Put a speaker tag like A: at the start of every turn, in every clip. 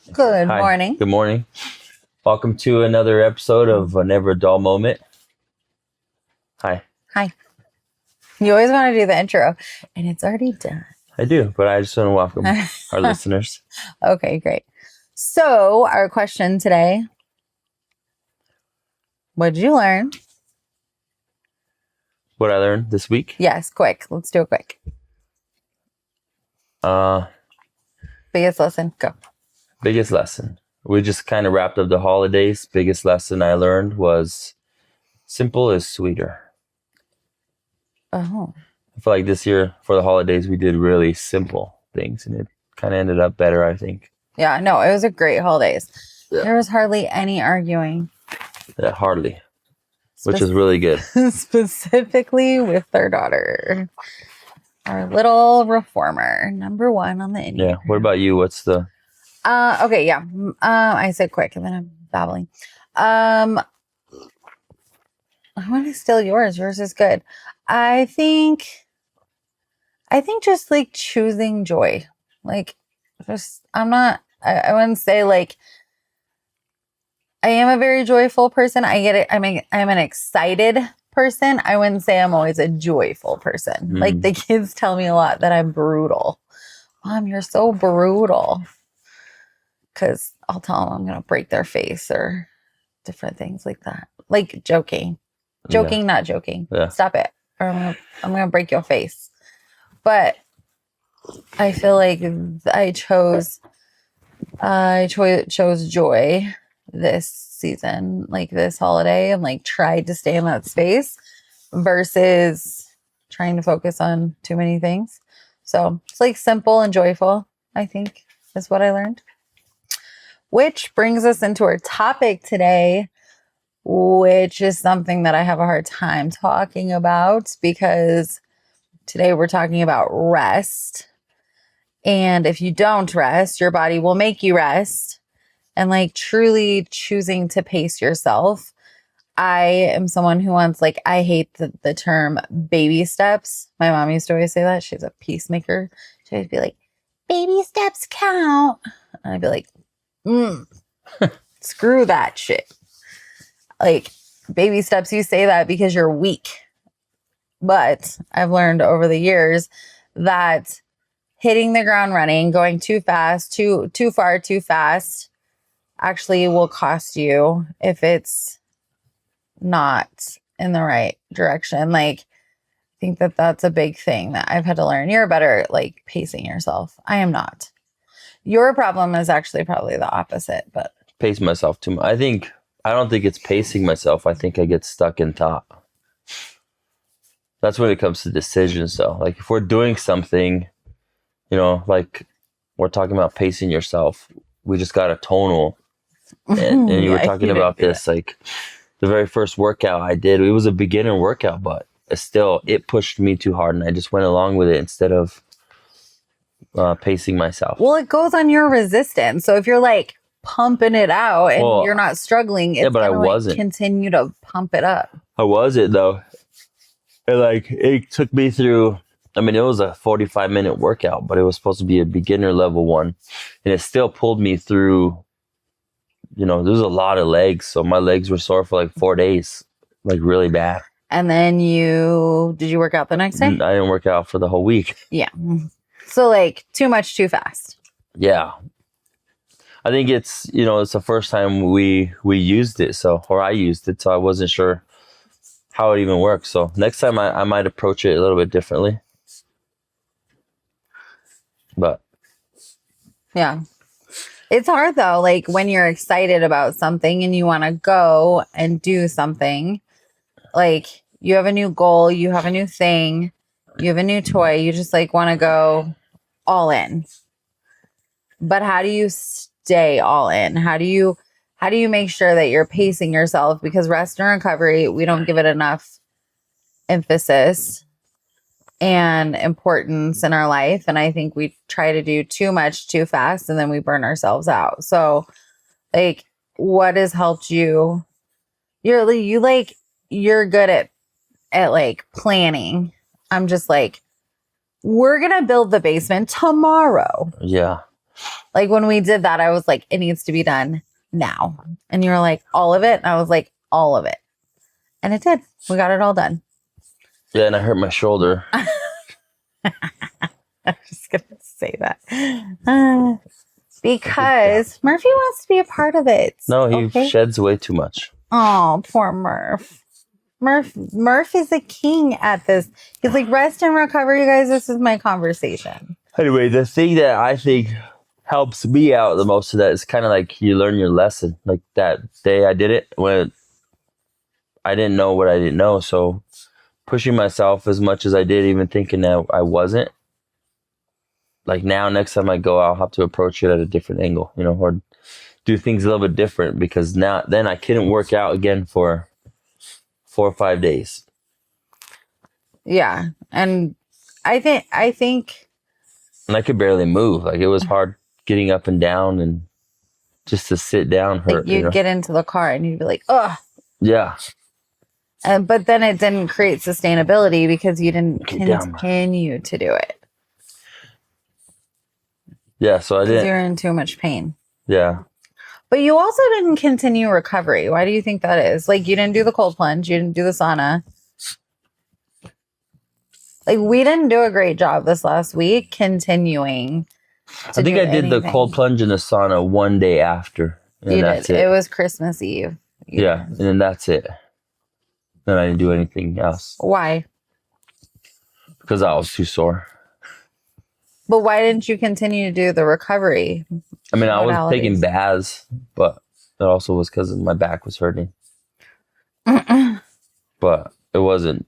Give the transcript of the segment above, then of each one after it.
A: Good
B: Hi.
A: morning.
B: Good morning. Welcome to another episode of Never a Dull Moment. Hi.
A: Hi. You always want to do the intro, and it's already done.
B: I do, but I just want to welcome our listeners.
A: Okay, great. So, our question today, what did you learn?
B: What I learned this week.
A: Yes, quick. Let's do it quick.
B: Uh,
A: Biggest lesson, go.
B: Biggest lesson. We just kind of wrapped up the holidays. Biggest lesson I learned was simple is sweeter.
A: Oh,
B: I feel like this year for the holidays we did really simple things, and it kind of ended up better, I think.
A: yeah, no, it was a great holidays.
B: Yeah.
A: There was hardly any arguing.
B: Yeah, hardly, which is really good.
A: Specifically with their daughter, our little reformer, number one on the Enneagram.
B: Yeah. What about you? What's the...
A: Okay, yeah. I said quick and then I'm babbling. I want to steal yours. Yours is good. I think just like choosing joy. Like just I wouldn't say like I am a very joyful person. I get it. I'm an excited person. I wouldn't say I'm always a joyful person. Like the kids tell me a lot that I'm brutal. Mom, you're so brutal. Because I'll tell them I'm going to break their face or different things like that. Like joking, not joking.
B: Yeah.
A: Stop it. Or I'm gonna break your face. But I feel like I chose joy this season, like this holiday, and like tried to stay in that space versus trying to focus on too many things. So it's like simple and joyful, I think, is what I learned. Which brings us into our topic today, which is something that I have a hard time talking about because today we're talking about rest. And if you don't rest, your body will make you rest. And like truly choosing to pace yourself. I am someone who wants, like, I hate the term baby steps. My mom used to always say that. She's a peacemaker. She would be like, baby steps count. And I'd be like, screw that shit. Like, baby steps, you say that because you're weak. But I've learned over the years that hitting the ground running, going too fast, too far, too fast, actually will cost you if it's not in the right direction. Like, I think that that's a big thing that I've had to learn. You're better at like pacing yourself. I am not. Your problem is actually probably the opposite, but
B: Pace myself too much. I don't think it's pacing myself. I think I get stuck in thought. That's when it comes to decisions, though. Like if we're doing something, like we're talking about pacing yourself. We just got a tonal, and you were talking about this, like the very first workout I did. It was a beginner workout, but it pushed me too hard, and I just went along with it instead of pacing myself.
A: Well, it goes on your resistance. So if you're like pumping it out and you're not struggling, it's
B: but I wasn't.
A: Continue to pump it up.
B: I wasn't though. And like it took me through. I mean, it was a 45-minute workout, but it was supposed to be a beginner level one, and it still pulled me through. There was a lot of legs, so my legs were sore for like 4 days, like really bad.
A: And then did you work out the next day?
B: I didn't work out for the whole week.
A: Yeah. So like too much, too fast.
B: Yeah. I think it's the first time we used it, or I used it, so I wasn't sure how it even works. So next time I might approach it a little bit differently. But
A: yeah. It's hard though, like when you're excited about something and you want to go and do something, like you have a new goal, you have a new thing, you have a new toy, you just like want to go all in. But how do you stay all in? How do you make sure that you're pacing yourself? Because rest and recovery, we don't give it enough emphasis and importance in our life. And I think we try to do too much too fast and then we burn ourselves out. So like, what has helped you? You're good at like planning. I'm just like, we're going to build the basement tomorrow.
B: yeah.
A: Like when we did that, I was like, it needs to be done now. And you were like, all of it? And I was like, all of it. And it did. We got it all done.
B: Yeah, and I hurt my shoulder.
A: I'm just going to say that. Because Murphy wants to be a part of it.
B: No, he sheds way too much.
A: Oh, poor Murph. Murph is a king at this. He's like, rest and recover, you guys. This is my conversation.
B: Anyway, the thing that I think helps me out the most of that is kind of like you learn your lesson. Like that day I did it when I didn't know what I didn't know. So pushing myself as much as I did, even thinking that I wasn't. Like now, next time I go, I'll have to approach it at a different angle, you know, or do things a little bit different because then I couldn't work out again for 4 or 5 days.
A: Yeah. And I think.
B: And I could barely move. Like it was hard getting up and down and just to sit down hurt.
A: Like you'd get into the car and you'd be like, ugh.
B: Yeah.
A: But then it didn't create sustainability because you didn't continue to do it.
B: Yeah, so I didn't.
A: You're in too much pain.
B: Yeah.
A: But you also didn't continue recovery. Why do you think that is? Like you didn't do the cold plunge. You didn't do the sauna. Like we didn't do a great job this last week continuing.
B: I think I did the cold plunge and the sauna one day after. And
A: you did. It was Christmas Eve.
B: Yeah, and then that's it. Then I didn't do anything else.
A: Why?
B: Because I was too sore.
A: But why didn't you continue to do the recovery?
B: I mean, I was taking baths, but it also was because my back was hurting. But it wasn't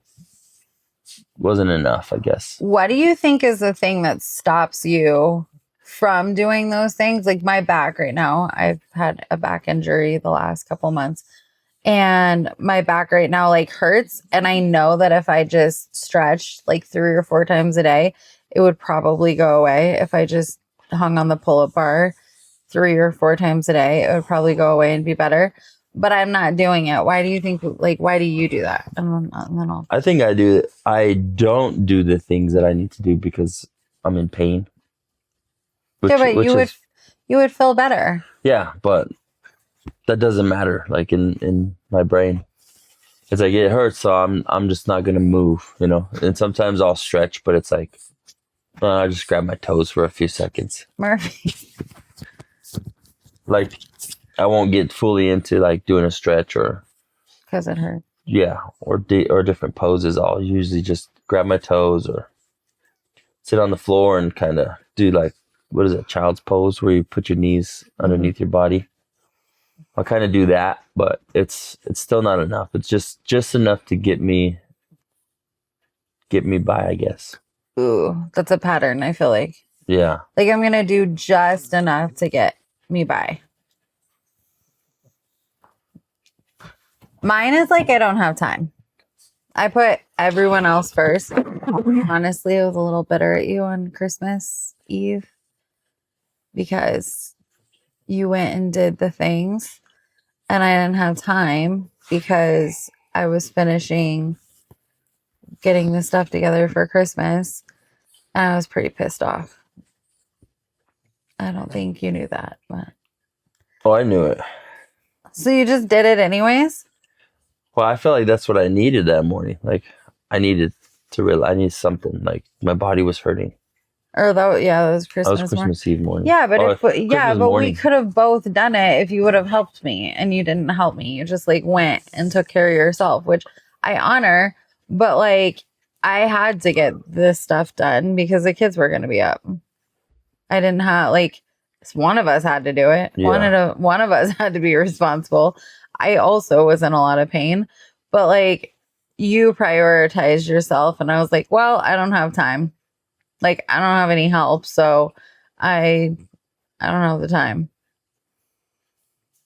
B: enough, I guess.
A: What do you think is the thing that stops you from doing those things? Like my back right now, I've had a back injury the last couple months. And my back right now like hurts. And I know that if I just stretched like 3 or 4 times a day, it would probably go away. If I just hung on the pull-up bar 3 or 4 times a day, it would probably go away and be better. But I'm not doing it. Why do you think, like, why do you do that? And then
B: I think I do. I don't do the things that I need to do because I'm in pain.
A: Yeah, but you would feel better.
B: Yeah, but that doesn't matter. Like in my brain, it's like it hurts, so I'm just not gonna move, you know. And sometimes I'll stretch, but it's like I just grab my toes for a few seconds.
A: Murphy,
B: like I won't get fully into like doing a stretch or
A: because it hurts.
B: Yeah, or different poses. I'll usually just grab my toes or sit on the floor and kind of do like what is it, child's pose, where you put your knees underneath your body. I'll kind of do that, but it's still not enough. It's just enough to get me by, I guess.
A: Ooh, that's a pattern, I feel like.
B: Yeah.
A: Like I'm going to do just enough to get me by. Mine is like I don't have time. I put everyone else first. Honestly, I was a little bitter at you on Christmas Eve because you went and did the things and I didn't have time because I was finishing getting the stuff together for Christmas and I was pretty pissed off. I don't think you knew that, but.
B: Oh, I knew it.
A: So you just did it anyways?
B: Well, I felt like that's what I needed that morning. Like I needed to realize I need something. Like my body was hurting.
A: Or that was Christmas.
B: That was Christmas Eve morning.
A: Yeah, but
B: morning.
A: We could have both done it if you would have helped me, and you didn't help me. You just like went and took care of yourself, which I honor. But like, I had to get this stuff done because the kids were going to be up. I didn't have like one of us had to do it.
B: Yeah.
A: One of us had to be responsible. I also was in a lot of pain, but like you prioritized yourself, and I was like, well, I don't have time. Like, I don't have any help, so I don't have the time.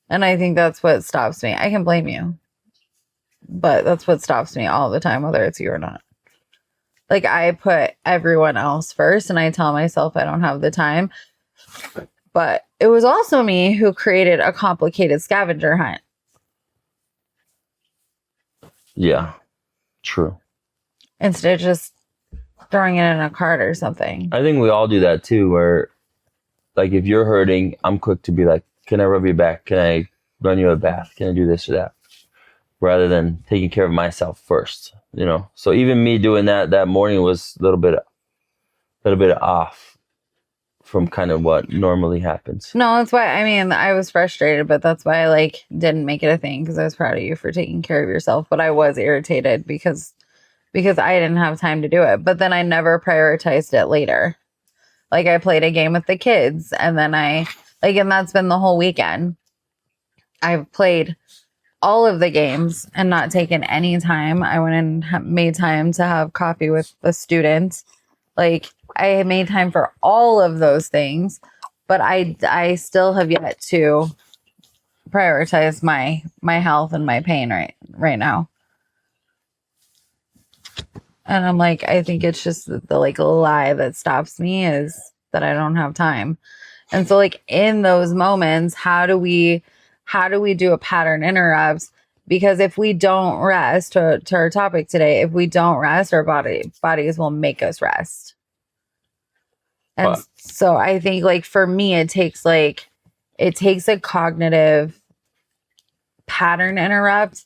A: And I think that's what stops me. I can blame you, but that's what stops me all the time, whether it's you or not. Like, I put everyone else first, and I tell myself I don't have the time. But it was also me who created a complicated scavenger hunt.
B: Yeah, true.
A: Instead of just throwing it in a cart or something.
B: I think we all do that too, where like if you're hurting, I'm quick to be like, can I rub your back? Can I run you a bath? Can I do this or that? Rather than taking care of myself first, you know? So even me doing that morning was a little bit off from kind of what normally happens.
A: No, that's why, I mean, I was frustrated, but that's why I like didn't make it a thing, because I was proud of you for taking care of yourself. But I was irritated because I didn't have time to do it. But then I never prioritized it later. Like I played a game with the kids, and then and that's been the whole weekend. I've played all of the games and not taken any time. I went and made time to have coffee with the students. Like I made time for all of those things, but I still have yet to prioritize my health and my pain right now. And I'm like, I think it's just the like lie that stops me is that I don't have time. And so like in those moments, how do we do a pattern interrupts? Because if we don't rest, to our topic today, if we don't rest, our bodies will make us rest. And so I think like for me, it takes a cognitive pattern interrupt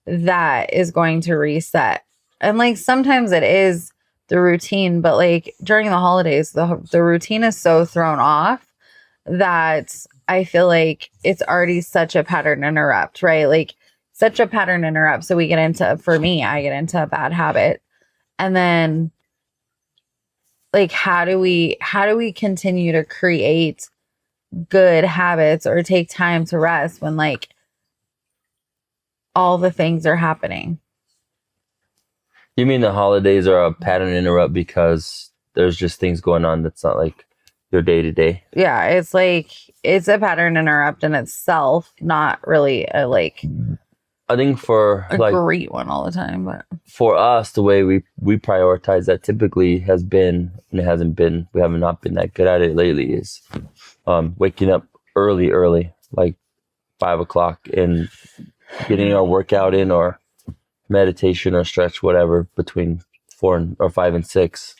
A: that is going to reset. And like sometimes it is the routine, but like during the holidays, the routine is so thrown off that I feel like it's already such a pattern interrupt, right? Like such a pattern interrupt. So I get into a bad habit. And then like how do we continue to create good habits or take time to rest when like all the things are happening?
B: You mean the holidays are a pattern interrupt because there's just things going on that's not like your day to day?
A: Yeah, it's like it's a pattern interrupt in itself, not really a like
B: I think for
A: a
B: like
A: great one all the time, but
B: for us, the way we prioritize that typically has been, and it hasn't been, we have not been that good at it lately, is waking up early, like 5 o'clock, and getting our workout in or meditation or stretch, whatever, between 5 and 6.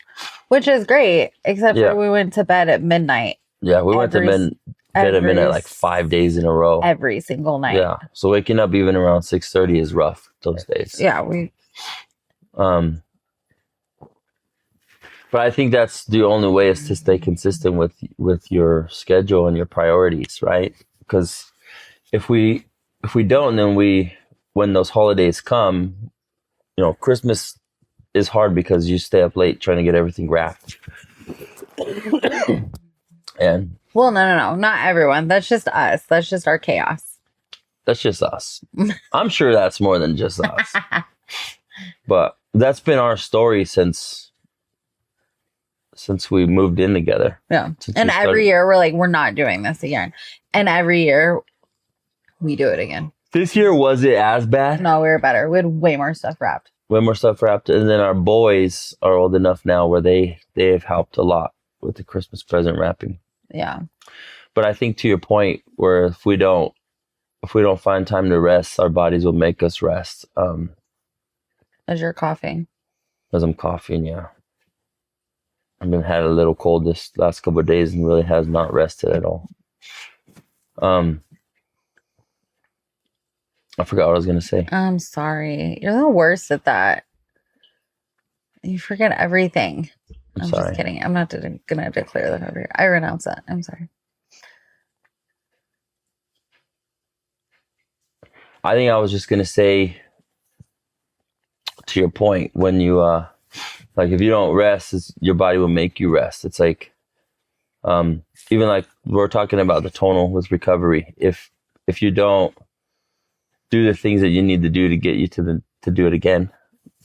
A: Which is great, except for we went to bed at midnight.
B: Yeah, we went to bed at midnight like 5 days in a row.
A: Every single night.
B: Yeah, so waking up even around 6:30 is rough those days.
A: Yeah,
B: but I think that's the only way is to stay consistent with your schedule and your priorities, right? Because if we don't, then when those holidays come, you know, Christmas is hard because you stay up late trying to get everything wrapped. And
A: well, no, not everyone. That's just us. That's just our chaos.
B: That's just us. I'm sure that's more than just us. But that's been our story since we moved in together.
A: Yeah. And every year we're like, we're not doing this again. And every year we do it again.
B: This year, was it as bad?
A: No, we were better. We had way more stuff wrapped.
B: And then our boys are old enough now where they have helped a lot with the Christmas present wrapping.
A: Yeah.
B: But I think to your point, where if we don't find time to rest, our bodies will make us rest.
A: As you're coughing.
B: As I'm coughing, yeah. I've been had a little cold this last couple of days and really has not rested at all. I forgot what I was going to say.
A: I'm sorry. You're the worst at that. You forget everything. I'm
B: sorry.
A: Just kidding. I'm not going to declare that over here. I renounce that. I'm sorry.
B: I think I was just going to say, to your point, when you, like if you don't rest, your body will make you rest. It's like, even like we're talking about the tonal with recovery. If you don't do the things that you need to do to get you to do it again,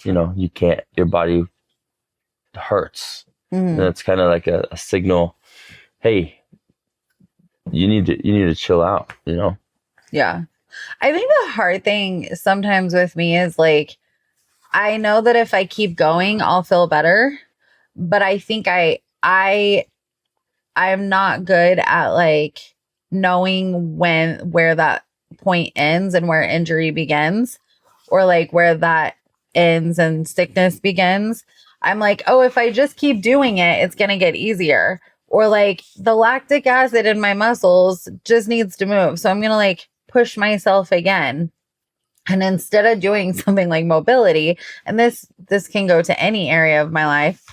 B: you know, you can't, your body hurts. And it's kind of like a signal, hey, you need to chill out, you know? Yeah.
A: I think the hard thing sometimes with me is like, I know that if I keep going, I'll feel better, but I think I'm not good at like knowing where that point ends and where injury begins, or like where that ends and sickness begins. I'm like, oh, if I just keep doing it, it's going to get easier. or like the lactic acid in my muscles just needs to move. So I'm going to like push myself again. And instead of doing something like mobility, and this can go to any area of my life,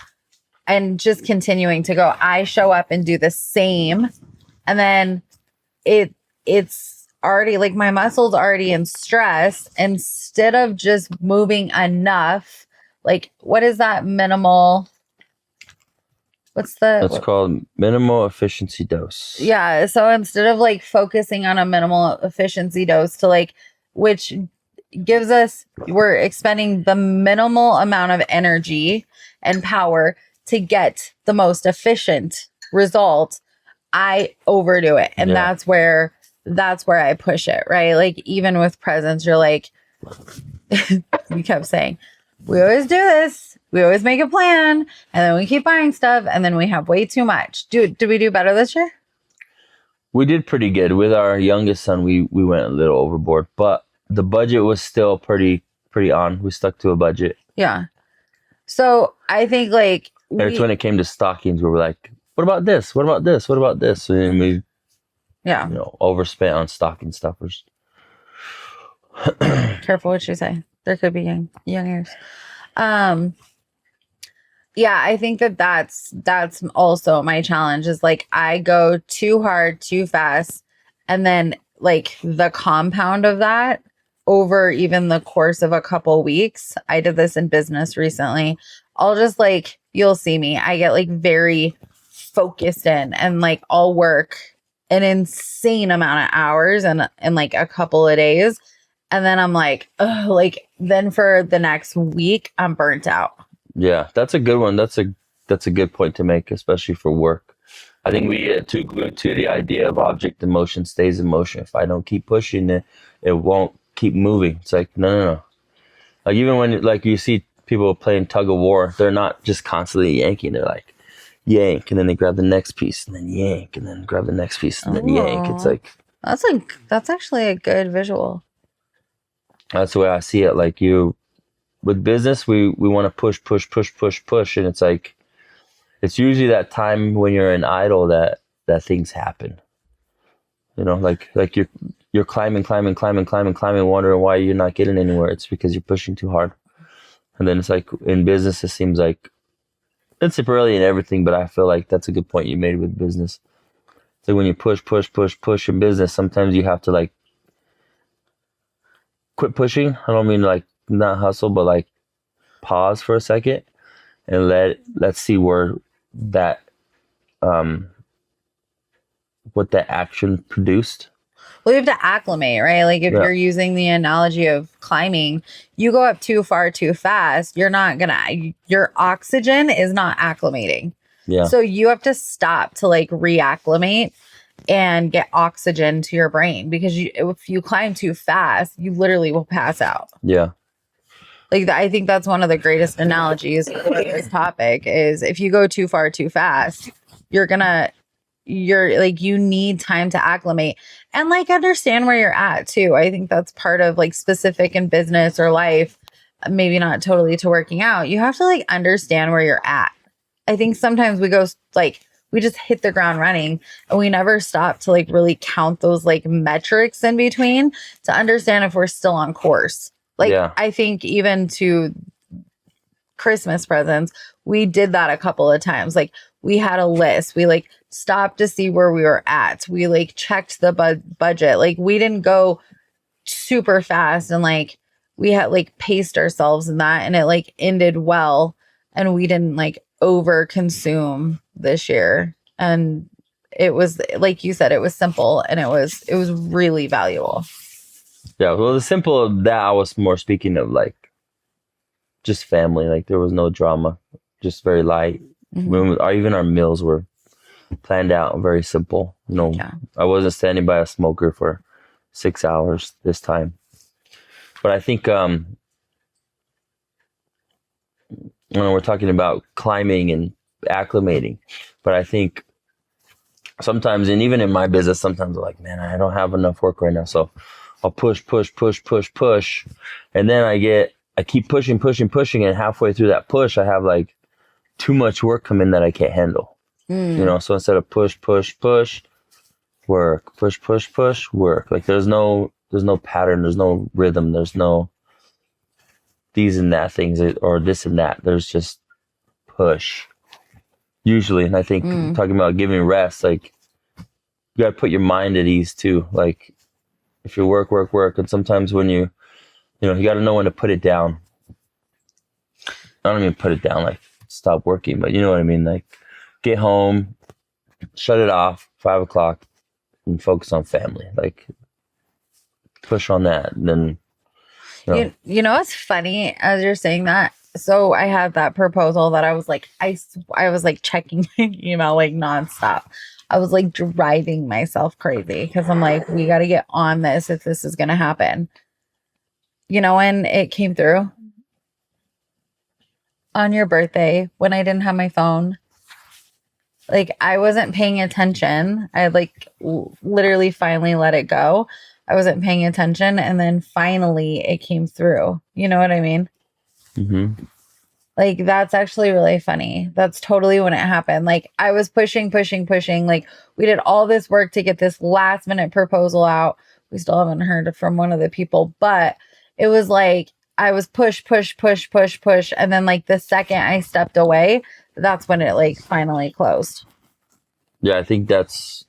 A: and just continuing to go, I show up and do the same. And then it's already like my muscles already in stress. Instead of just moving enough, like what is that minimal?
B: That's called minimal efficiency dose.
A: Yeah. So instead of like focusing on a minimal efficiency dose to like, which gives us, we're expending the minimal amount of energy and power to get the most efficient result, I overdo it. And that's where I push it, right? Like even with presents, you're like, you kept saying, we always do this. We always make a plan and then we keep buying stuff and then we have way too much. Did we do better this year?
B: We did pretty good. With our youngest son, we went a little overboard, but the budget was still pretty on. We stuck to a budget.
A: Yeah. So I think like
B: it's when it came to stockings, we were like, what about this? What about this? What about this? And we overspent on stocking stuffers.
A: Careful what you say. There could be young ears. Yeah, I think that's also my challenge is like I go too hard, too fast. And then like the compound of that over even the course of a couple weeks. I did this in business recently. I'll just like, you'll see me. I get like very focused in and like I'll work an insane amount of hours in like a couple of days. And then I'm like, oh, like then for the next week, I'm burnt out.
B: Yeah, that's a good one. That's a good point to make, especially for work. I think we get too glued to the idea of object in motion stays in motion. If I don't keep pushing it, it won't keep moving. It's like, no. Like even when like you see people playing tug of war, they're not just constantly yanking. They're like yank, and then they grab the next piece, and then yank, and then grab the next piece, and then yank. It's like
A: that's actually a good visual.
B: That's the way I see it. Like with business, we want to push, and it's like it's usually that time when you're in idle that things happen. You know, like you're climbing, wondering why you're not getting anywhere. It's because you're pushing too hard. And then it's like in business, it seems like it's brilliant in everything, but I feel like that's a good point you made with business. It's like when you push in business, sometimes you have to like quit pushing. I don't mean like not hustle, but like pause for a second and let's see where that what that action produced.
A: Well, you have to acclimate, right? Like if you're using the analogy of climbing, you go up too far too fast, your oxygen is not acclimating.
B: Yeah.
A: So you have to stop to like reacclimate and get oxygen to your brain because if you climb too fast, you literally will pass out.
B: Yeah.
A: Like I think that's one of the greatest analogies for this topic is if you go too far too fast, you're like, you need time to acclimate and like understand where you're at too. I think that's part of like specific in business or life, maybe not totally to working out. You have to like understand where you're at. I think sometimes we go like, we just hit the ground running and we never stop to like really count those like metrics in between to understand if we're still on course. Like, I think even to Christmas presents, we did that a couple of times. Like we had a list. We like stopped to see where we were at. We like checked the budget. Like we didn't go super fast and like we had like paced ourselves in that and it like ended well and we didn't like over consume this year. And it was, like you said, it was simple and it was really valuable.
B: Yeah, well, the simple of that, I was more speaking of like just family. Like there was no drama, just very light. Mm-hmm. Even our meals were planned out, very simple. You know, I wasn't standing by a smoker for 6 hours this time. But I think, we're talking about climbing and acclimating, but I think sometimes, and even in my business, sometimes I'm like, man, I don't have enough work right now, so I'll push, and then I keep pushing, and halfway through that push, I have like too much work come in that I can't handle. So instead of push, work, push, work. Like there's no pattern, there's no rhythm, there's no these and that things or this and that. There's just push. Usually, and I think talking about giving rest, like you gotta put your mind at ease too. Like if you work, and sometimes when you gotta know when to put it down. I don't even put it down like stop working, but you know what I mean? Like get home, shut it off, 5 o'clock, and focus on family. Like push on that. And then
A: you know what's funny as you're saying that? So I had that proposal that I was like, I was like checking my email like nonstop. I was like driving myself crazy because I'm like, we got to get on this if this is going to happen. You know, when it came through on your birthday, when I didn't have my phone, like I wasn't paying attention. I like literally finally let it go. I wasn't paying attention. And then finally it came through. You know what I mean?
B: Mm-hmm.
A: Like, that's actually really funny. That's totally when it happened. Like, I was pushing. Like, we did all this work to get this last minute proposal out. We still haven't heard from one of the people, but it was like, I was push. And then, like, the second I stepped away, that's when it, like, finally closed.
B: Yeah, I think those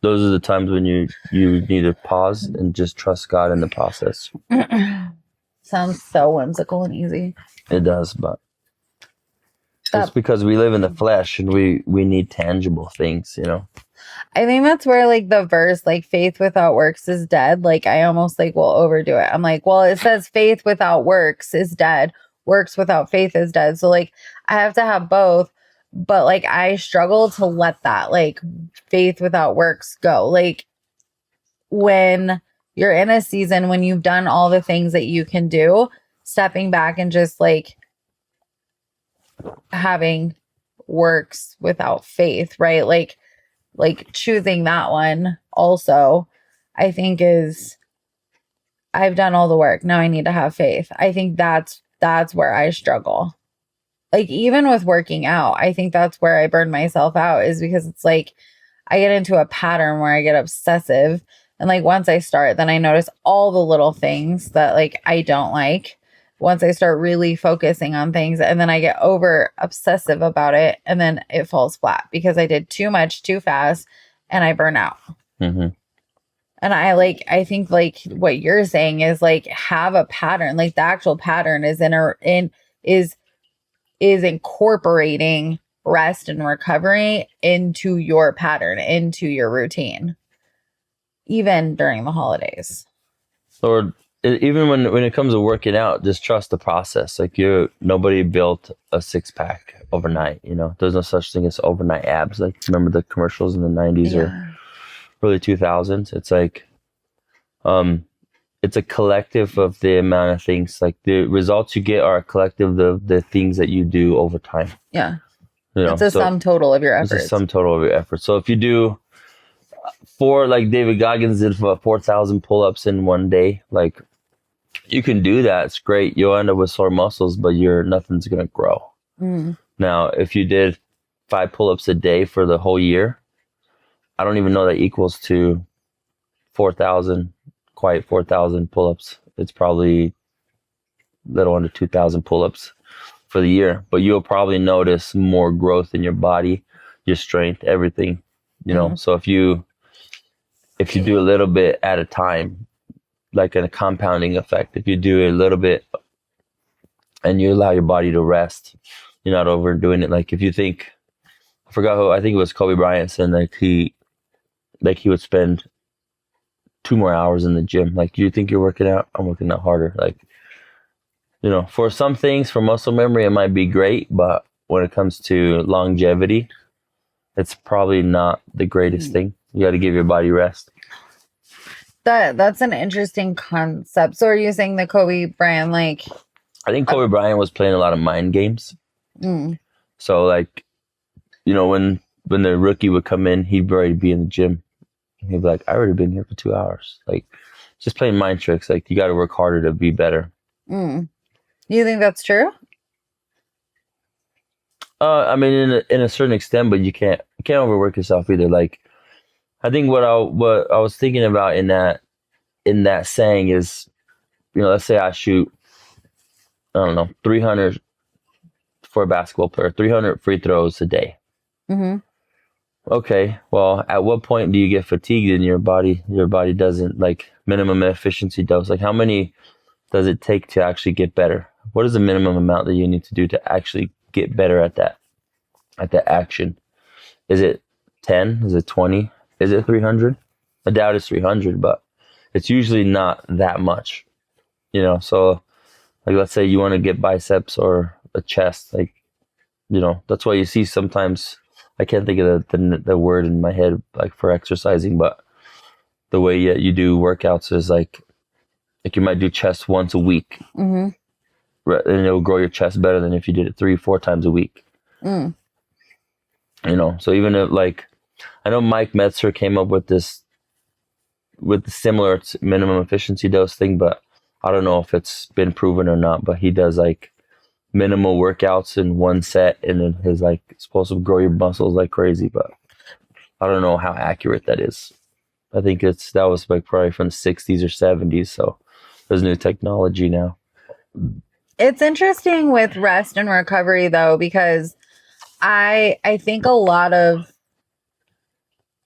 B: are the times when you need to pause and just trust God in the process.
A: Sounds so whimsical and easy.
B: It does, but it's because we live in the flesh and we need tangible things, you know.
A: I think that's where like the verse like faith without works is dead. Like I almost like will overdo it. I'm like, well, it says faith without works is dead. Works without faith is dead. So like I have to have both, but like I struggle to let that like faith without works go. Like when you're in a season when you've done all the things that you can do, stepping back and just like having works without faith, right? Like choosing that one also, I think is I've done all the work. Now I need to have faith. I think that's where I struggle. Like even with working out, I think that's where I burn myself out is because it's like I get into a pattern where I get obsessive. And like once I start, then I notice all the little things that like I don't like. Once I start really focusing on things and then I get over obsessive about it and then it falls flat because I did too much too fast and I burn out.
B: Mm-hmm.
A: And I think like what you're saying is like have a pattern. Like the actual pattern is is incorporating rest and recovery into your pattern, into your routine, even during the holidays.
B: Or even when it comes to working out, just trust the process. Like nobody built a 6-pack overnight, you know. There's no such thing as overnight abs. Like remember the commercials in the 90s or early 2000s? It's like it's a collective of the amount of things. Like the results you get are a collective of the things that you do over time.
A: Yeah.
B: You know,
A: it's a sum total of your efforts.
B: It's a sum total of your efforts. So if you do like David Goggins did 4,000 pull-ups in one day, like you can do that. It's great. You'll end up with sore muscles, but nothing's going to grow. Now, if you did 5 pull-ups a day for the whole year, I don't even know that equals to 4,000 pull-ups. It's probably a little under 2,000 pull-ups for the year, but you'll probably notice more growth in your body, your strength, everything, you know. So if you do a little bit at a time, like a compounding effect, if you do a little bit and you allow your body to rest, you're not overdoing it. Like if you think, I forgot who, I think it was Kobe Bryant said he would spend 2 more hours in the gym. Like, you think you're working out? I'm working out harder. Like, you know, for some things, for muscle memory, it might be great, but when it comes to longevity, it's probably not the greatest thing. You got to give your body rest.
A: That's an interesting concept. So are you saying that Kobe Bryant, like...
B: I think Kobe Bryant was playing a lot of mind games. So, like, you know, when the rookie would come in, he'd already be in the gym. He'd be like, I already been here for 2 hours. Like, just playing mind tricks. Like, you got to work harder to be better.
A: You think that's true?
B: I mean, in a certain extent, but you can't overwork yourself either. Like, I think what I was thinking about in that saying is, let's say I shoot, I don't know, 300 for a basketball player, 300 free throws a day.
A: Mm-hmm.
B: Okay, well, at what point do you get fatigued and your body doesn't, like, minimum efficiency dose? Like, how many does it take to actually get better? What is the minimum amount that you need to do to actually get better at that action? Is it 10? Is it 20? Is it 300? I doubt it's 300, but it's usually not that much, So, like, let's say you want to get biceps or a chest, like, that's why you see sometimes, I can't think of the word in my head, like, for exercising, but the way you do workouts is like you might do chest once a week,
A: mm-hmm.
B: and it'll grow your chest better than if you did it 3-4 times a week.
A: Mm.
B: So even if, like, I know Mike Metzer came up with the similar minimum efficiency dose thing, but I don't know if it's been proven or not, but he does like minimal workouts in one set, and then his, like, supposed to grow your muscles like crazy, but I don't know how accurate that is. I think that was like probably from the 60s or 70s, so there's new technology now.
A: It's interesting with rest and recovery though, because I think a lot of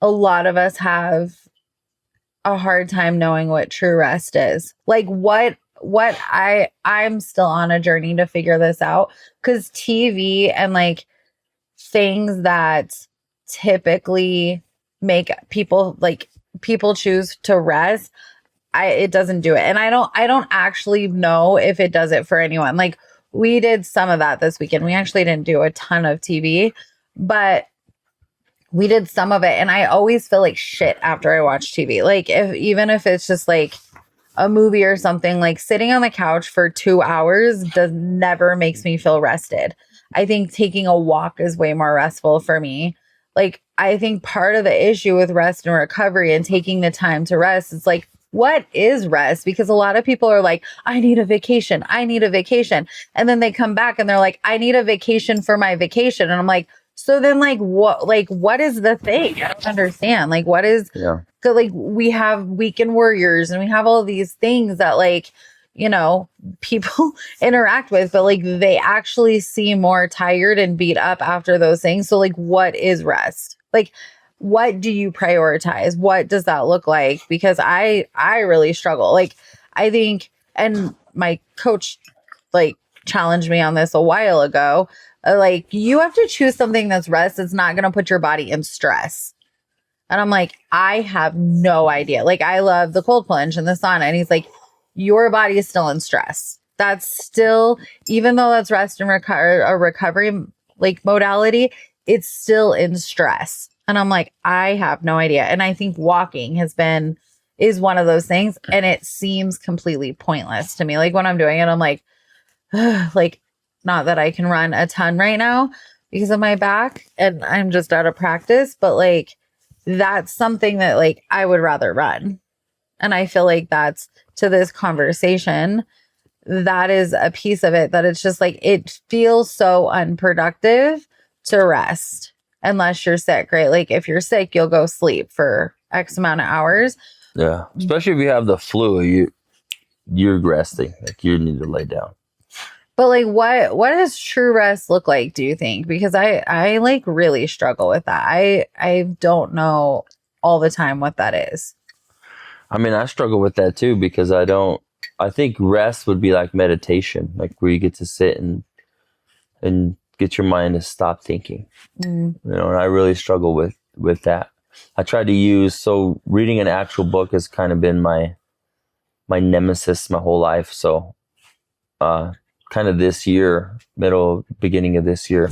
A: us have a hard time knowing what true rest is. Like I'm still on a journey to figure this out, because TV and like things that typically make people choose to rest, it doesn't do it. And I don't actually know if it does it for anyone. Like, we did some of that this weekend. We actually didn't do a ton of TV, but we did some of it. And I always feel like shit after I watch TV. Like, even if it's just like a movie or something, like sitting on the couch for 2 hours never makes me feel rested. I think taking a walk is way more restful for me. Like, I think part of the issue with rest and recovery and taking the time to rest is like, what is rest? Because a lot of people are like, I need a vacation. I need a vacation. And then they come back and they're like, I need a vacation for my vacation. And I'm like, so then what is the thing? I don't understand. Like, what is,
B: yeah.
A: So like, we have weekend warriors and we have all these things that, like, people interact with, but like they actually seem more tired and beat up after those things. So like, what is rest? Like, what do you prioritize? What does that look like? Because I really struggle. Like, I think, and my coach like challenged me on this a while ago. Like, you have to choose something that's rest. It's not going to put your body in stress. And I'm like, I have no idea. Like, I love the cold plunge and the sauna. And he's like, your body is still in stress. That's still, even though that's rest and a recovery like modality, it's still in stress. And I'm like, I have no idea. And I think walking is one of those things. And it seems completely pointless to me. Like, when I'm doing it, I'm like, like, not that I can run a ton right now because of my back and I'm just out of practice, but like, that's something that like I would rather run. And I feel like that's, to this conversation, that is a piece of it, that it's just like, it feels so unproductive to rest unless you're sick, right? Like, if you're sick, you'll go sleep for X amount of hours.
B: Yeah. Especially if you have the flu, you're resting. Like, you need to lay down.
A: But like, what does true rest look like, do you think? Because I like really struggle with that. I don't know all the time what that is.
B: I mean, I struggle with that too, because I think rest would be like meditation, like where you get to sit and get your mind to stop thinking. And I really struggle with that. I try to so reading an actual book has kind of been my nemesis my whole life. So, kind of this year, beginning of this year,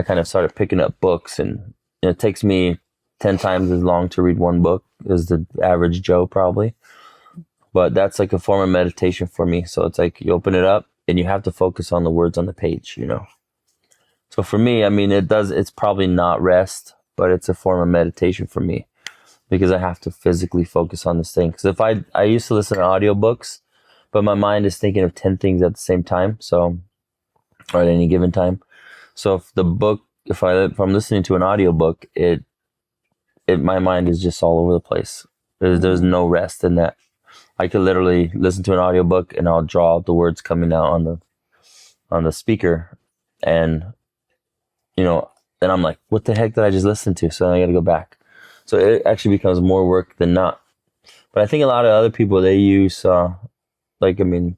B: I kind of started picking up books, and it takes me 10 times as long to read one book as the average Joe probably. But that's like a form of meditation for me. So it's like you open it up and you have to focus on the words on the page, So for me, I mean, it's probably not rest, but it's a form of meditation for me because I have to physically focus on this thing. Because I used to listen to audiobooks, but my mind is thinking of 10 things at the same time. So, or at any given time. So if I'm listening to an audiobook, my mind is just all over the place. There's no rest in that. I could literally listen to an audiobook and I'll draw out the words coming out on the speaker, and then I'm like, what the heck did I just listen to? So then I got to go back. So it actually becomes more work than not. But I think a lot of other people, they use everyone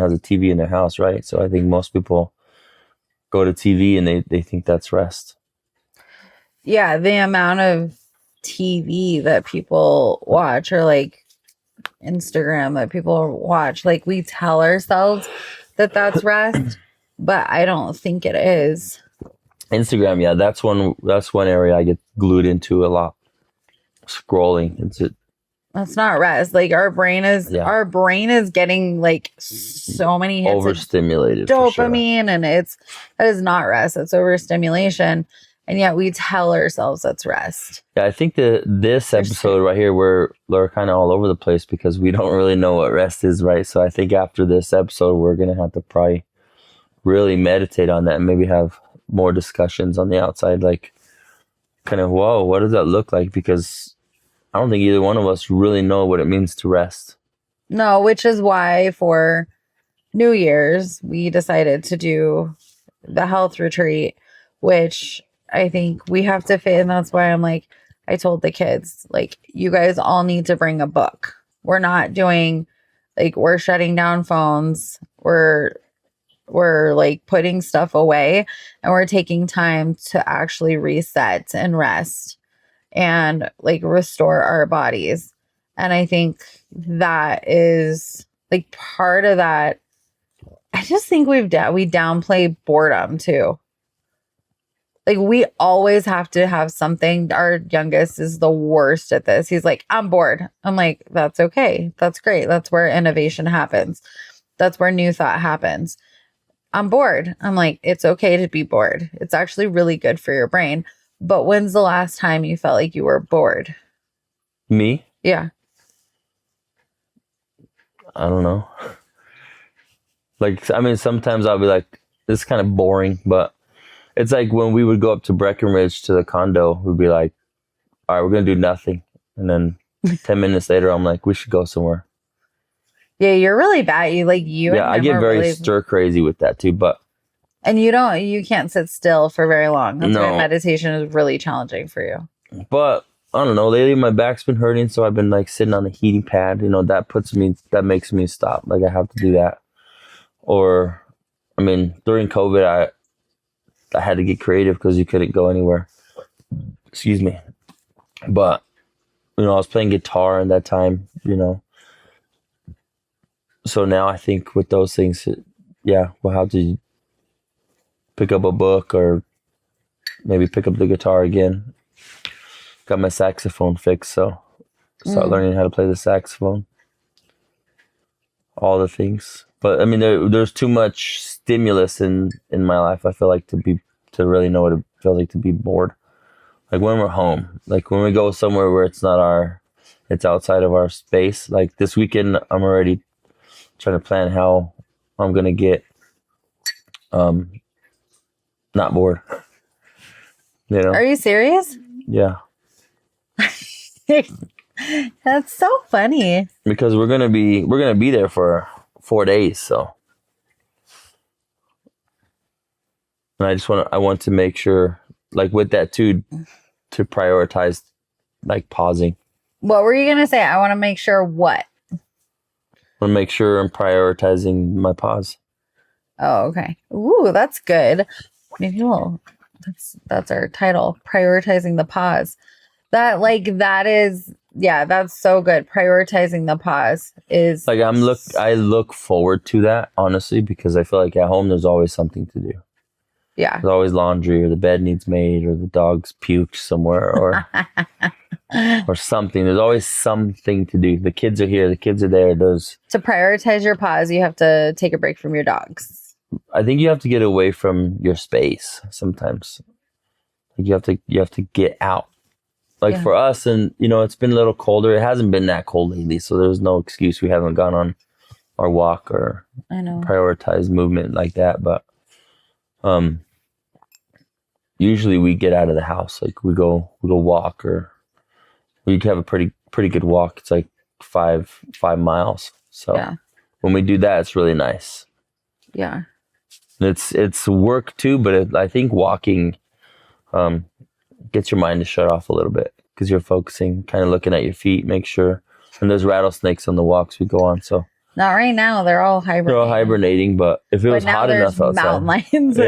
B: has a TV in their house, right? So I think most people go to TV and they think that's rest.
A: Yeah, the amount of TV that people watch, or like Instagram that people watch, like we tell ourselves that that's rest, but I don't think it is.
B: Instagram, yeah, that's one area I get glued into a lot. Scrolling into.
A: That's not rest. Like our brain is getting like so many hits
B: overstimulated,
A: dopamine, sure. And that is not rest. It's overstimulation. And yet we tell ourselves that's rest.
B: Yeah, I think this episode right here, we're kind of all over the place because we don't really know what rest is, right? So I think after this episode, we're going to have to probably really meditate on that and maybe have more discussions on the outside, like kind of, whoa, what does that look like? Because I don't think either one of us really know what it means to rest.
A: No, which is why for New Year's, we decided to do the health retreat, which I think we have to fit. And that's why I told the kids, like, you guys all need to bring a book. We're not doing, we're shutting down phones. We're like putting stuff away, and we're taking time to actually reset and rest and like restore our bodies. And I think that is like part of that. I just think we downplay boredom too. Like we always have to have something. Our youngest is the worst at this. He's like, I'm bored. I'm like, that's okay. That's great. That's where innovation happens. That's where new thought happens. I'm bored. I'm like, it's okay to be bored. It's actually really good for your brain. But when's the last time you felt like you were bored?
B: Me?
A: Yeah.
B: I don't know. Sometimes I'll be like, this is kind of boring, but it's like when we would go up to Breckenridge to the condo, we'd be like, all right, we're going to do nothing. And then 10 minutes later, I'm like, we should go somewhere.
A: Yeah, you're really bad.
B: I get very really stir crazy with that too,
A: and you can't sit still for very long. That's why meditation is really challenging for you.
B: But I don't know, lately my back's been hurting, so I've been like sitting on a heating pad, that makes me stop. Like I have to do that. Or, during COVID, I had to get creative because you couldn't go anywhere. Excuse me. But, I was playing guitar in that time, So now I think with those things, we'll have to pick up a book or maybe pick up the guitar again. Got my saxophone fixed, so start learning how to play the saxophone. All the things. But there's too much stimulus in my life. I feel like to really know what it feels like to be bored. Like when we're home, like when we go somewhere where it's outside of our space. Like this weekend, I'm already trying to plan how I'm gonna get not bored.
A: Are you serious?
B: Yeah.
A: That's so funny.
B: Because we're gonna be there for 4 days, so. And I want to make sure, like with that too, to prioritize like pausing.
A: What were you gonna say? I want to make sure what?
B: I want to make sure I'm prioritizing my pause.
A: Oh, okay. Ooh, that's good. Maybe that's our title, prioritizing the pause. That is, yeah, that's so good. Prioritizing the pause is
B: like I look forward to that, honestly, because I feel like at home there's always something to do.
A: Yeah.
B: There's always laundry, or the bed needs made, or the dog's puked somewhere, or or something. There's always something to do. The kids are here. The kids are there.
A: To prioritize your pause, you have to take a break from your dogs.
B: I think you have to get away from your space sometimes. Like you have to get out. Like for us, and it's been a little colder. It hasn't been that cold lately, so there's no excuse we haven't gone on our walk or prioritized movement like that. But usually we get out of the house. Like we go walk, or we have a pretty good walk. It's like 5 miles. So
A: Yeah.
B: when we do that, it's really nice.
A: Yeah.
B: It's work too, but I think walking gets your mind to shut off a little bit because you're focusing, kind of looking at your feet, make sure. And there's rattlesnakes on the walks we go on, so.
A: Not right now. They're all hibernating.
B: But if it was hot enough outside.
A: Mountain lions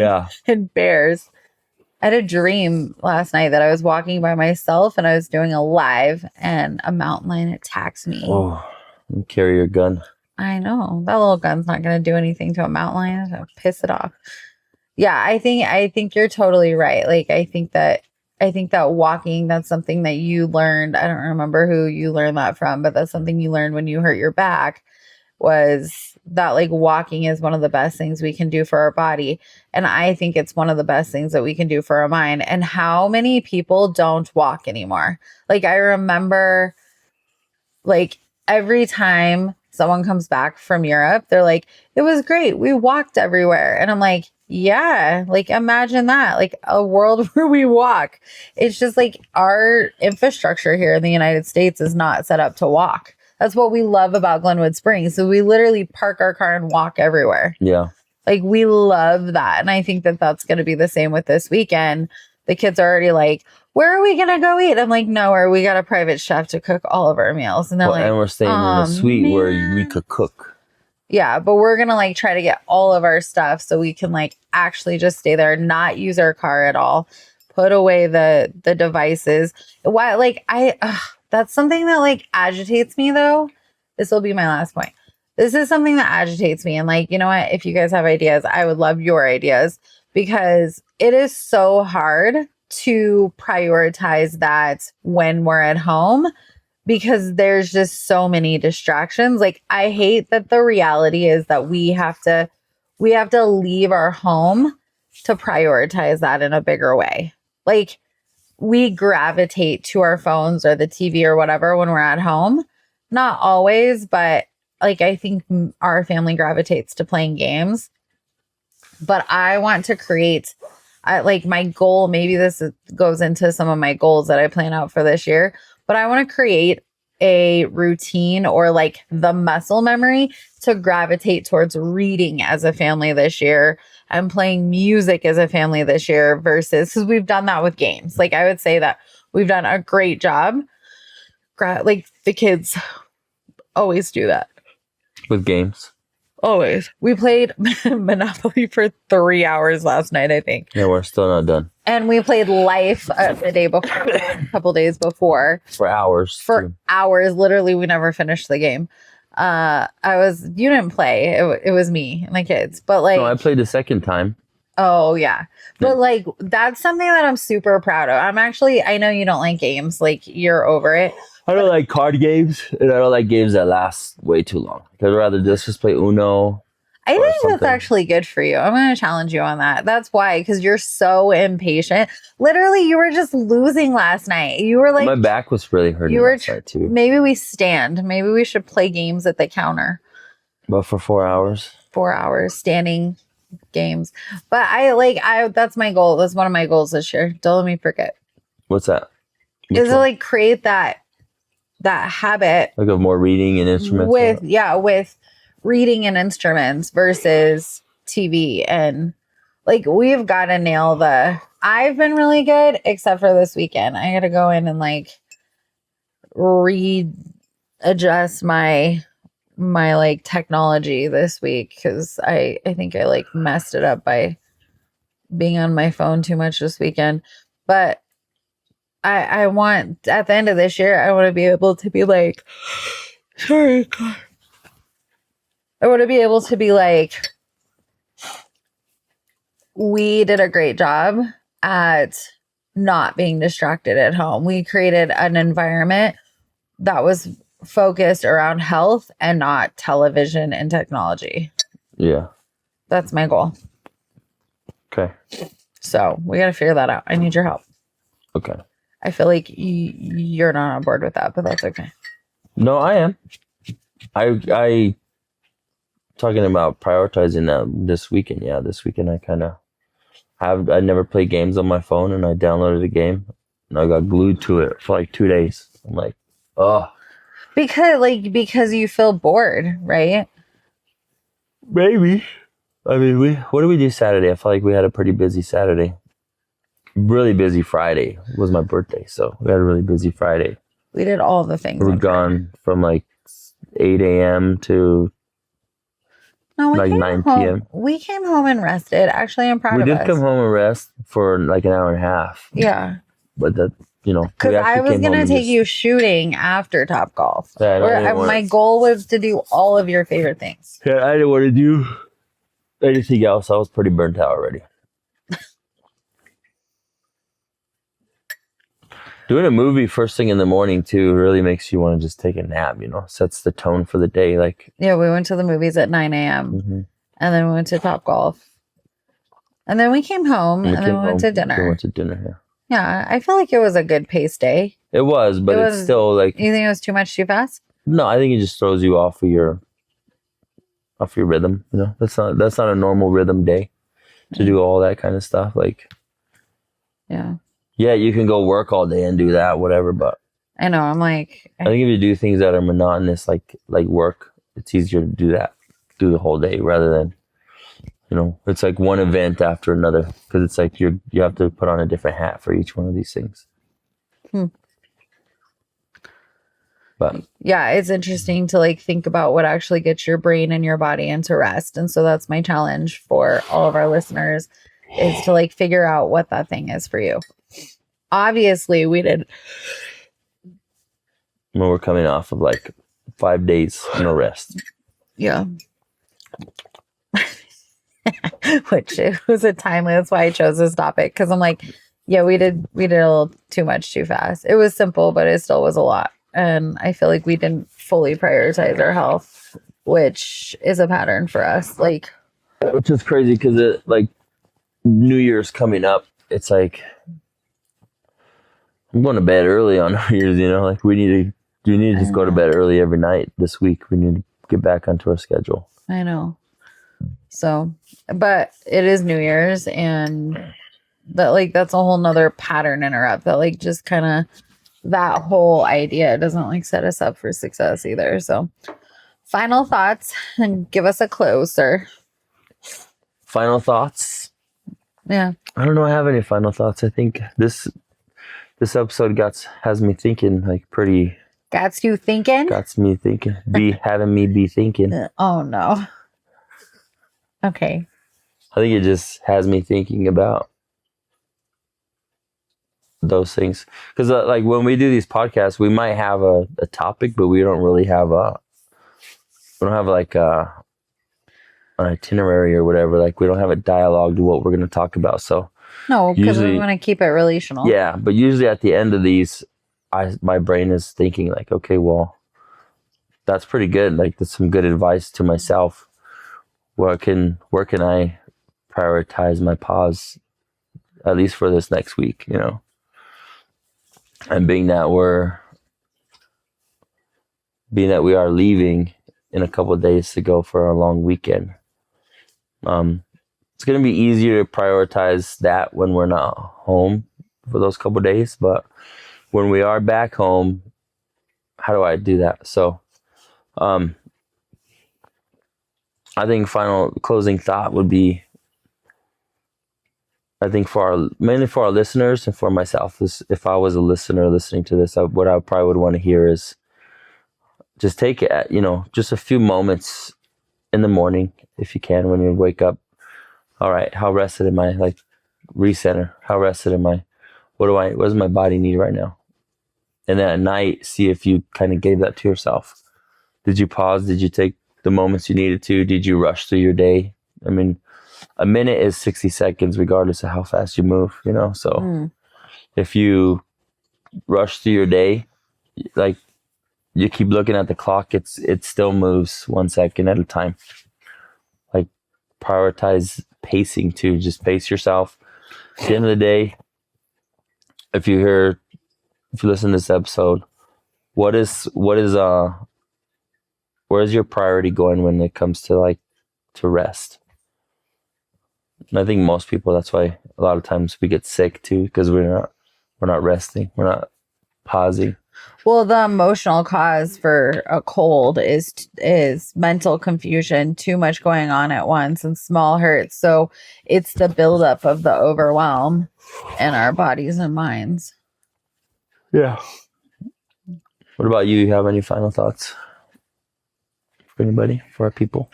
A: and bears. I had a dream last night that I was walking by myself and I was doing a live and a mountain lion attacks me.
B: Oh, carry your gun.
A: I know. That little gun's not going to do anything to a mountain lion. It's going to piss it off. Yeah, I think you're totally right. Like, I think that walking, that's something that you learned. I don't remember who you learned that from, but that's something you learned when you hurt your back, was that like walking is one of the best things we can do for our body. And I think it's one of the best things that we can do for our mind. And how many people don't walk anymore? Like, I remember like every time someone comes back from Europe, they're like, it was great. We walked everywhere. And I'm like, yeah, like imagine that, like a world where we walk. It's just like our infrastructure here in the United States is not set up to walk. That's what we love about Glenwood Springs. So we literally park our car and walk everywhere.
B: Yeah.
A: Like we love that. And I think that that's going to be the same with this weekend. The kids are already like, where are we going to go eat? I'm like, nowhere. We got a private chef to cook all of our meals. And they're like,
B: and we're staying in a suite where we could cook.
A: Yeah, but we're going to like try to get all of our stuff so we can like actually just stay there, not use our car at all, put away the devices. Why? Like that's something that like agitates me though. This will be my last point. This is something that agitates me. And like, you know what? If you guys have ideas, I would love your ideas, because it is so hard to prioritize that when we're at home, because there's just so many distractions. Like, I hate that the reality is that we have to leave our home to prioritize that in a bigger way. Like, we gravitate to our phones or the TV or whatever when we're at home. Not always, but like, I think our family gravitates to playing games. But I want to create, like, my goal, maybe goes into some of my goals that I plan out for this year, but I want to create a routine or like the muscle memory to gravitate towards reading as a family this year and playing music as a family this year, versus, because we've done that with games. Like, I would say that we've done a great job. Like, the kids always do that.
B: With games?
A: Always. We played Monopoly for 3 hours last night, I think.
B: Yeah, we're still not done.
A: And we played Life the day before, a couple days before.
B: For hours.
A: For hours. Literally, we never finished the game. You didn't play. It was me and my kids. But like,
B: no, I played the second time.
A: Oh, yeah. But like, that's something that I'm super proud of. I know you don't like games. Like, you're over it.
B: I don't like card games, and I don't like games that last way too long. I'd rather just play Uno.
A: I think that's actually good for you. I'm going to challenge you on that. That's why, because you're so impatient. Literally, you were just losing last night. You were like,
B: my back was really hurting last night too.
A: Maybe we stand. Maybe we should play games at the counter.
B: But for 4 hours.
A: 4 hours standing games. But that's my goal. That's one of my goals this year. Don't let me forget.
B: What's that?
A: Is it like create that habit,
B: like, of more reading and instruments
A: with reading and instruments versus TV. And like, we've got to nail I've been really good except for this weekend. I got to go in and like readjust my like technology this week, because I think I like messed it up by being on my phone too much this weekend. But I want, at the end of this year, I want to be able to be like, sorry, God. I want to be able to be like, we did a great job at not being distracted at home. We created an environment that was focused around health and not television and technology.
B: Yeah.
A: That's my goal.
B: Okay.
A: So we got to figure that out. I need your help.
B: Okay.
A: I feel like you're not on board with that, but that's okay.
B: No, I am. I talking about prioritizing this weekend. Yeah, this weekend I I never play games on my phone, and I downloaded a game, and I got glued to it for like 2 days. I'm like, oh,
A: because you feel bored, right?
B: maybe. I mean, what did we do Saturday? I felt like we had a pretty busy Saturday. Really busy Friday was my birthday, so we had a really busy Friday.
A: We did all the things.
B: We were gone from like 8 a.m. to like 9 p.m.
A: We came home and rested. Actually, I'm proud of us.
B: We did come home and rest for like an hour and a half.
A: Yeah.
B: But that,
A: because I was going to take you shooting after Top Golf.
B: Yeah,
A: my goal was to do all of your favorite things.
B: Yeah, I didn't want to do anything else. I was pretty burnt out already. Doing a movie first thing in the morning too really makes you want to just take a nap, sets the tone for the day. Like,
A: yeah, we went to the movies at 9 a.m.
B: Mm-hmm.
A: And then we went to Top Golf. And then we came home and then we went to dinner.
B: We went to dinner,
A: yeah. I feel like it was a good pace day.
B: It was, but it's still like...
A: You think it was too much too fast?
B: No, I think it just throws you off your rhythm. That's not a normal rhythm day to do all that kind of stuff. Like, yeah, you can go work all day and do that, whatever. But
A: I know, I'm like,
B: I think if you do things that are monotonous, like work, it's easier to do the whole day rather than, it's like one event after another, because it's like you have to put on a different hat for each one of these things. But
A: yeah, it's interesting to like think about what actually gets your brain and your body into rest. And so that's my challenge for all of our listeners, is to like figure out what that thing is for you. Obviously, we did.
B: We're coming off of like 5 days no rest.
A: Yeah. Which it was a timely. That's why I chose this topic, because I'm like, yeah, we did a little too much too fast. It was simple, but it still was a lot. And I feel like we didn't fully prioritize our health, which is a pattern for us. Like,
B: which is crazy because it like New Year's coming up. It's like I'm going to bed early on New Year's. Like we need to just go to bed early every night this week. We need to get back onto our schedule.
A: I know. So, but it is New Year's, and that's a whole nother pattern interrupt that like just kind of. That whole idea doesn't like set us up for success either. So, final thoughts, and give us a close, sir.
B: Final thoughts?
A: Yeah.
B: I don't know. I have any final thoughts. I think this episode has me thinking like pretty.
A: Got you thinking?
B: Got me thinking. Having me be thinking.
A: Oh no. Okay.
B: I think it just has me thinking about those things, because like when we do these podcasts, we might have a topic, but we don't really have like an itinerary or whatever. Like we don't have a dialogue to what we're going to talk about. So
A: no, because we want to keep it relational.
B: Yeah, but usually at the end of these, my brain is thinking like, okay, well, that's pretty good. Like that's some good advice to myself. Where can I prioritize my pause, at least for this next week, And being that we are leaving in a couple of days to go for a long weekend, it's going to be easier to prioritize that when we're not home for those couple of days. But when we are back home, how do I do that? So, I think final closing thought would be, I think mainly for our listeners and for myself, if I was a listener listening to this, what I probably would want to hear is just take it at, just a few moments in the morning, if you can, when you wake up. All right, how rested am I? Like recenter, how rested am I? What does my body need right now? And then at night, see if you kind of gave that to yourself. Did you pause? Did you take the moments you needed to? Did you rush through your day? I mean, a minute is 60 seconds, regardless of how fast you move, So if you rush through your day, like you keep looking at the clock, it still moves 1 second at a time. Like prioritize pacing too. Just pace yourself. At the end of the day, if you listen to this episode, where's your priority going when it comes to to rest? And I think most people, that's why a lot of times we get sick too, because we're not resting. We're not pausing.
A: Well, the emotional cause for a cold is mental confusion, too much going on at once, and small hurts. So it's the buildup of the overwhelm in our bodies and minds.
B: Yeah. What about you? You have any final thoughts for anybody, for our people?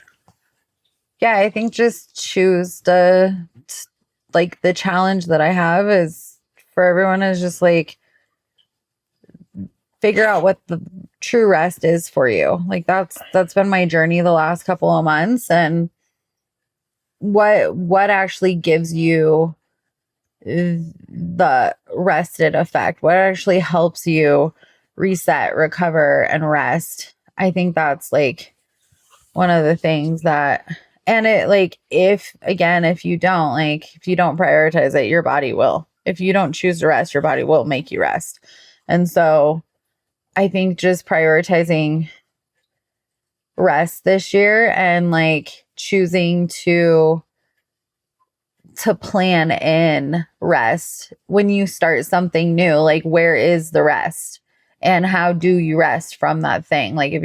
A: Yeah, I think just choose like the challenge that I have is for everyone is just like figure out what the true rest is for you. Like that's been my journey the last couple of months, and what actually gives you the rested effect, what actually helps you reset, recover, and rest. I think that's like one of the things that, and it like, if you don't prioritize it, your body will. If you don't choose to rest, your body will make you rest. And so I think just prioritizing rest this year and like choosing to plan in rest when you start something new, like where is the rest and how do you rest from that thing? Like if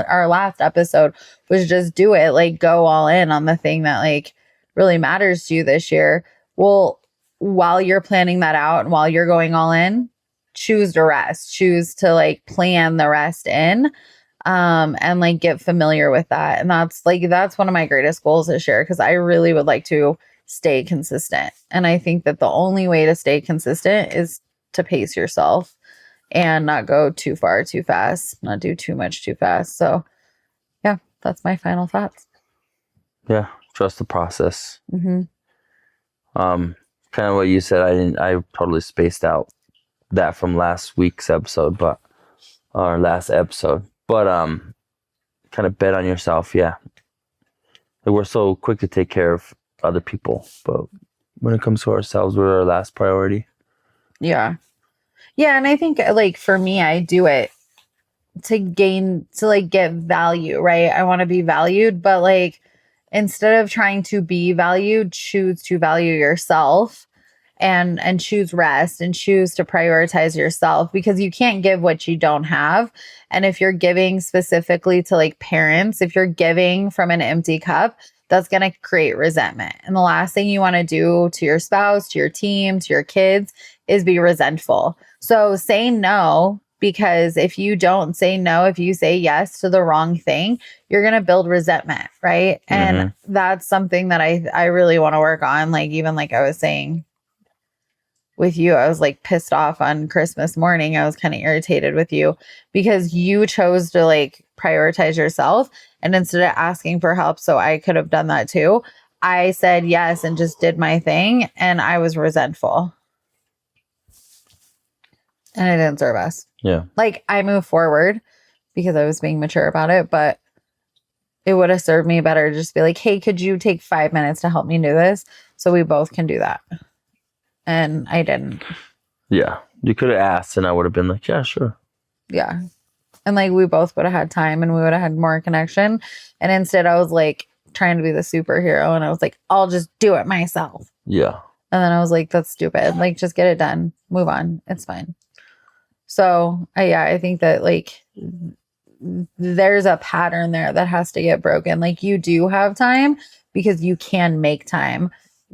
A: our last episode was just do it, like go all in on the thing that like really matters to you this year. Well, while you're planning that out and while you're going all in, choose to rest, choose to like plan the rest in, and like get familiar with that. And that's one of my greatest goals this year, because I really would like to stay consistent. And I think that the only way to stay consistent is to pace yourself and not go too far too fast, not do too much too fast. So yeah, that's my final thoughts.
B: Yeah, trust the process.
A: Mm-hmm.
B: Kind of what you said, I totally spaced out that from last week's episode, but our last episode. But kind of bet on yourself, yeah. Like we're so quick to take care of other people, but when it comes to ourselves, we're our last priority.
A: Yeah. Yeah, and I think like for me, I do it to like get value, right? I want to be valued, but like instead of trying to be valued, choose to value yourself and choose rest and choose to prioritize yourself, because you can't give what you don't have. And if you're giving specifically to like parents, if you're giving from an empty cup, that's going to create resentment. And the last thing you want to do to your spouse, to your team, to your kids is be resentful. So say no, because if you don't say no, if you say yes to the wrong thing, you're going to build resentment, right? Mm-hmm. And that's something that I really want to work on. Like even like I was saying with you, I was like pissed off on Christmas morning. I was kind of irritated with you because you chose to like prioritize yourself. And instead of asking for help, so I could have done that too, I said yes and just did my thing. And I was resentful. And it didn't serve us.
B: Yeah.
A: Like I moved forward because I was being mature about it, but it would have served me better to just be like, hey, could you take 5 minutes to help me do this? So we both can do that. And I didn't.
B: Yeah. You could have asked and I would have been like, yeah, sure.
A: Yeah. And like we both would have had time and we would have had more connection. And instead I was like trying to be the superhero and I was like, I'll just do it myself.
B: Yeah.
A: And then I was like, that's stupid. Like just get it done. Move on. It's fine. So I think that like there's a pattern there that has to get broken. Like you do have time because you can make time,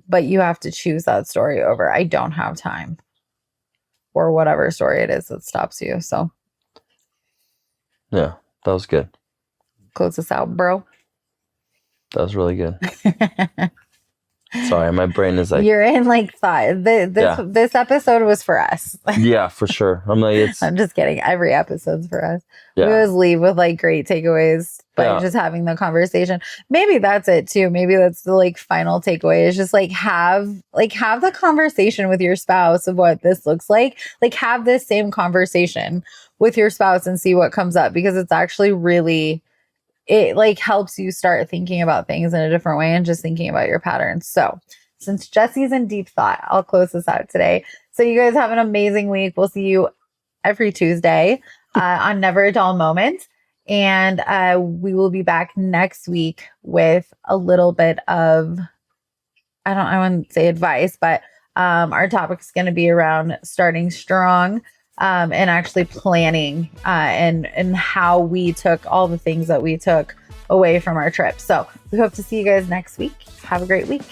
A: but you have to choose that story over I don't have time or whatever story it is that stops you. So
B: yeah, that was good.
A: Close this out, bro.
B: That was really good. Sorry, my brain is like...
A: You're in like thought. This episode was for us.
B: Yeah, for sure. I'm
A: just kidding. Every episode's for us.
B: Yeah. We
A: always leave with like great takeaways by just having the conversation. Maybe that's it too. Maybe that's the like final takeaway is just like have the conversation with your spouse of what this looks like. Like have this same conversation with your spouse and see what comes up, because it's actually really... it like helps you start thinking about things in a different way and just thinking about your patterns. So since Jesse's in deep thought, I'll close this out today. So you guys have an amazing week. We'll see you every Tuesday on Never a Dull Moment. And we will be back next week with a little bit of I wouldn't say advice, but our topic is going to be around starting strong, and actually planning, and how we took all the things that we took away from our trip. So we hope to see you guys next week. Have a great week.